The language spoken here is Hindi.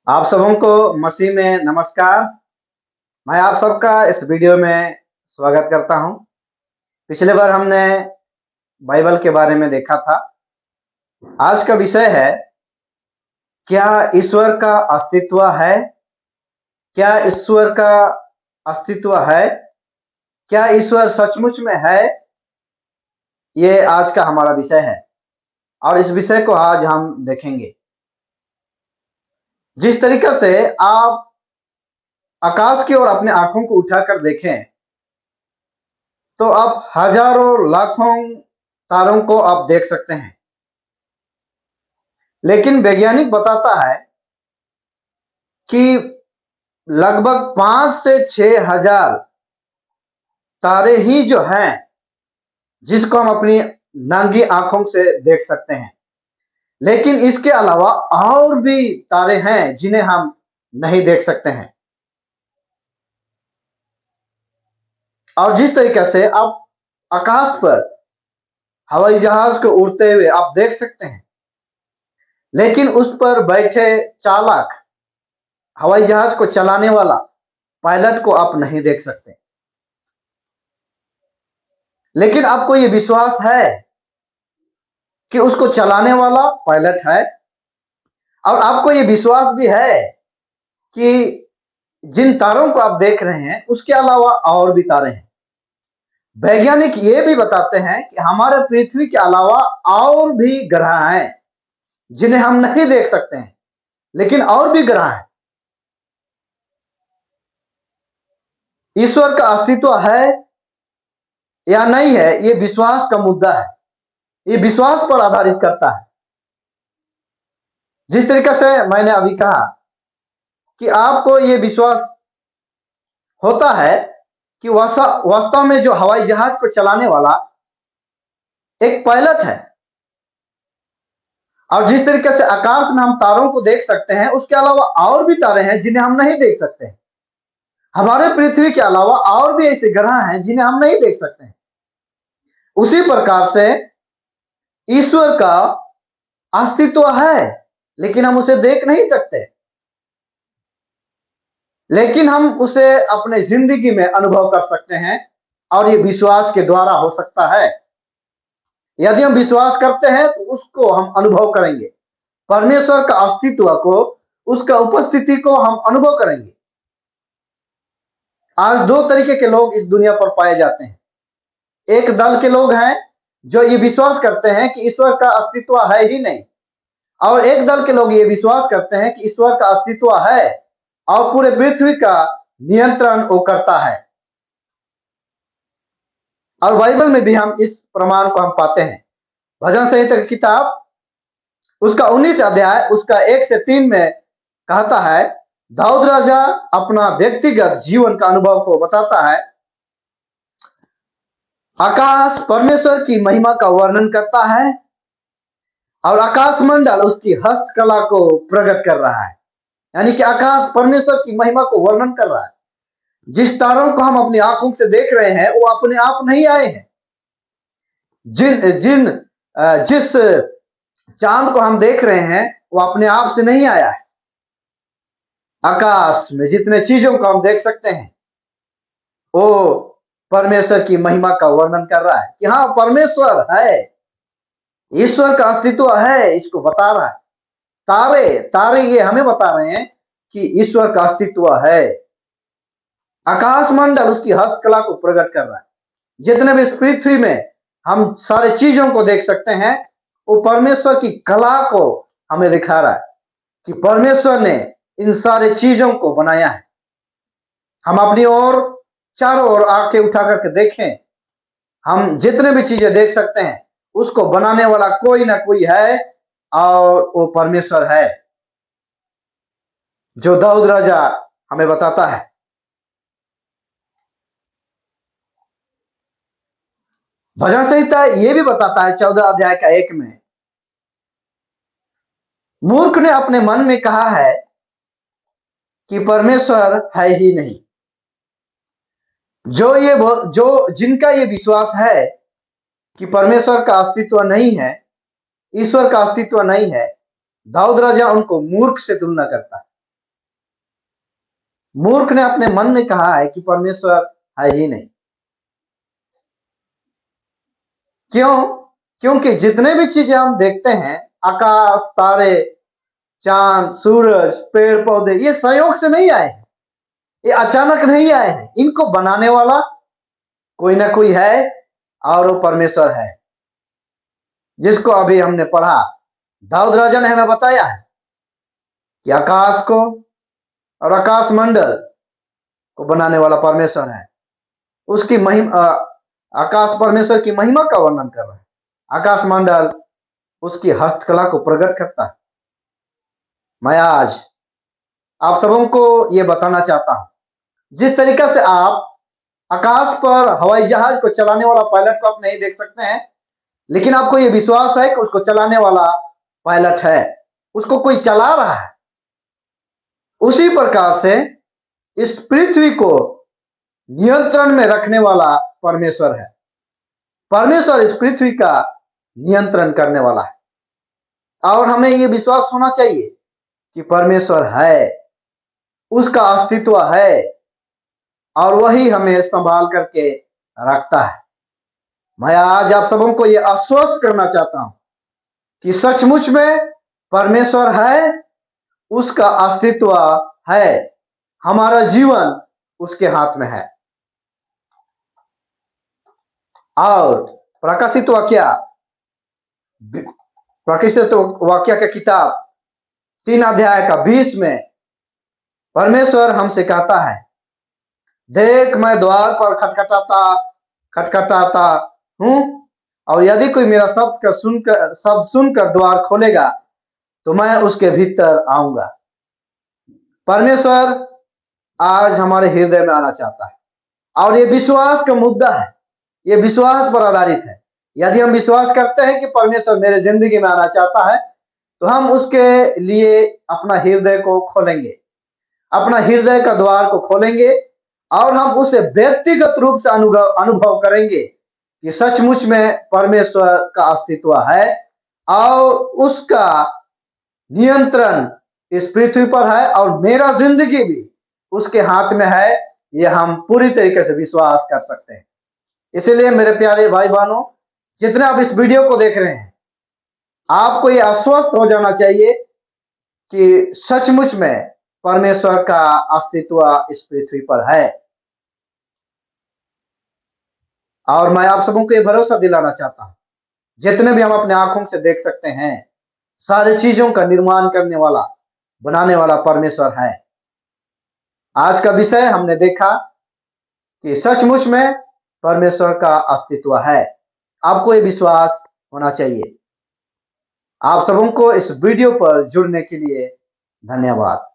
आप सबों को मसीह में नमस्कार। मैं आप सबका इस वीडियो में स्वागत करता हूं। पिछले बार हमने बाइबल के बारे में देखा था। आज का विषय है, क्या ईश्वर का अस्तित्व है? क्या ईश्वर का अस्तित्व है? क्या ईश्वर सचमुच में है? ये आज का हमारा विषय है और इस विषय को आज हम देखेंगे। जिस तरीके से आप आकाश की ओर अपने आंखों को उठाकर देखें तो आप हजारों लाखों तारों को आप देख सकते हैं। लेकिन वैज्ञानिक बताता है कि लगभग 5 से 6 हजार तारे ही जो हैं जिसको हम अपनी नंगी आंखों से देख सकते हैं। लेकिन इसके अलावा और भी तारे हैं जिन्हें हम नहीं देख सकते हैं। और जिस तरीके से आप आकाश पर हवाई जहाज को उड़ते हुए आप देख सकते हैं, लेकिन उस पर बैठे चालक, हवाई जहाज को चलाने वाला पायलट को आप नहीं देख सकते। लेकिन आपको ये विश्वास है कि उसको चलाने वाला पायलट है, और आपको ये विश्वास भी है कि जिन तारों को आप देख रहे हैं उसके अलावा और भी तारे हैं। वैज्ञानिक ये भी बताते हैं कि हमारे पृथ्वी के अलावा और भी ग्रह हैं जिन्हें हम नहीं देख सकते हैं, लेकिन और भी ग्रह हैं। ईश्वर का अस्तित्व है या नहीं है, ये विश्वास का मुद्दा है। ये विश्वास पर आधारित करता है। जिस तरीके से मैंने अभी कहा कि आपको ये विश्वास होता है कि वास्तव में जो हवाई जहाज को चलाने वाला एक पायलट है, और जिस तरीके से आकाश में हम तारों को देख सकते हैं, उसके अलावा और भी तारे हैं जिन्हें हम नहीं देख सकते हैं। हमारे पृथ्वी के अलावा और भी ऐसे ग्रह हैं जिन्हें हम नहीं देख सकते हैं। उसी प्रकार से ईश्वर का अस्तित्व है, लेकिन हम उसे देख नहीं सकते। लेकिन हम उसे अपने जिंदगी में अनुभव कर सकते हैं, और ये विश्वास के द्वारा हो सकता है। यदि हम विश्वास करते हैं तो उसको हम अनुभव करेंगे। परमेश्वर का अस्तित्व को, उसका उपस्थिति को हम अनुभव करेंगे। आज दो तरीके के लोग इस दुनिया पर पाए जाते हैं। एक दल के लोग हैं जो ये विश्वास करते हैं कि ईश्वर का अस्तित्व है ही नहीं, और एक दल के लोग ये विश्वास करते हैं कि ईश्वर का अस्तित्व है और पूरे पृथ्वी का नियंत्रण वो करता है। और बाइबल में भी हम इस प्रमाण को हम पाते हैं। भजन संहिता की किताब उसका 19 अध्याय उसका 1 से 3 में कहता है, दाऊद राजा अपना व्यक्तिगत जीवन का अनुभव को बताता है। आकाश परमेश्वर की महिमा का वर्णन करता है और आकाश मंडल उसकी हस्तकला को प्रकट कर रहा है। यानी कि आकाश परमेश्वर की महिमा को वर्णन कर रहा है। जिस तारों को हम अपनी आंखों से देख रहे हैं वो अपने आप नहीं आए हैं। जिस चांद को हम देख रहे हैं वो अपने आप से नहीं आया है। आकाश में जितने चीजों को हम देख सकते हैं वो परमेश्वर की महिमा का वर्णन कर रहा है कि हाँ, परमेश्वर है, ईश्वर का अस्तित्व है, इसको बता रहा है। तारे तारे ये हमें बता रहे हैं कि ईश्वर का अस्तित्व है। आकाश मंडल उसकी हस्तकला को प्रकट कर रहा है। जितने भी इस पृथ्वी में हम सारे चीजों को देख सकते हैं वो परमेश्वर की कला को हमें दिखा रहा है कि परमेश्वर ने इन सारे चीजों को बनाया है। हम अपनी ओर चारों ओर आंखें उठा करके देखें, हम जितने भी चीजें देख सकते हैं उसको बनाने वाला कोई ना कोई है, और वो परमेश्वर है, जो दाऊद राजा हमें बताता है। भजन संहिता ये भी बताता है 14 अध्याय का 1 में, मूर्ख ने अपने मन में कहा है कि परमेश्वर है ही नहीं। जो जिनका ये विश्वास है कि परमेश्वर का अस्तित्व नहीं है, ईश्वर का अस्तित्व नहीं है, दाऊद राजा उनको मूर्ख से तुलना करता है। मूर्ख ने अपने मन में कहा है कि परमेश्वर है ही नहीं। क्यों? क्योंकि जितने भी चीजें हम देखते हैं, आकाश, तारे, चांद, सूरज, पेड़ पौधे, ये संयोग से नहीं आए हैं, ये अचानक नहीं आए हैं। इनको बनाने वाला कोई ना कोई है, और वो परमेश्वर है, जिसको अभी हमने पढ़ा। दाऊद राजा ने हमें बताया है कि आकाश को और आकाश मंडल को बनाने वाला परमेश्वर है। उसकी महिमा, आकाश परमेश्वर की महिमा का वर्णन कर रहा है, आकाश मंडल उसकी हस्तकला को प्रकट करता है। मैं आज आप सबों को ये बताना चाहता हूं, जिस तरीका से आप आकाश पर हवाई जहाज को चलाने वाला पायलट को आप नहीं देख सकते हैं, लेकिन आपको ये विश्वास है कि उसको चलाने वाला पायलट है, उसको कोई चला रहा है। उसी प्रकार से इस पृथ्वी को नियंत्रण में रखने वाला परमेश्वर है। परमेश्वर इस पृथ्वी का नियंत्रण करने वाला है, और हमें ये विश्वास होना चाहिए कि परमेश्वर है, उसका अस्तित्व है, और वही हमें संभाल करके रखता है। मैं आज आप सबों को यह आश्वस्त करना चाहता हूं कि सचमुच में परमेश्वर है, उसका अस्तित्व है, हमारा जीवन उसके हाथ में है। और प्रकाशित वाक्य का किताब 3 अध्याय का 20 में परमेश्वर हमसे कहता है, देख मैं द्वार पर खटखटाता हूं, और यदि कोई मेरा शब्द सुनकर द्वार खोलेगा तो मैं उसके भीतर आऊंगा। परमेश्वर आज हमारे हृदय में आना चाहता है, और ये विश्वास का मुद्दा है, ये विश्वास पर आधारित है। यदि हम विश्वास करते हैं कि परमेश्वर मेरे जिंदगी में आना चाहता है, तो हम उसके लिए अपना हृदय को खोलेंगे, अपना हृदय का द्वार को खोलेंगे, और हम उसे व्यक्तिगत रूप से अनुभव करेंगे कि सचमुच में परमेश्वर का अस्तित्व है, और उसका नियंत्रण इस पृथ्वी पर है, और मेरा जिंदगी भी उसके हाथ में है। यह हम पूरी तरीके से विश्वास कर सकते हैं। इसलिए मेरे प्यारे भाई बहनों, जितने आप इस वीडियो को देख रहे हैं, आपको यह आश्वस्त हो जाना चाहिए कि सचमुच में परमेश्वर का अस्तित्व इस पृथ्वी पर है। और मैं आप सबों को यह भरोसा दिलाना चाहता हूं, जितने भी हम अपने आंखों से देख सकते हैं, सारी चीजों का निर्माण करने वाला, बनाने वाला परमेश्वर है। आज का विषय हमने देखा कि सचमुच में परमेश्वर का अस्तित्व है। आपको ये विश्वास होना चाहिए। आप सबों को इस वीडियो पर जुड़ने के लिए धन्यवाद।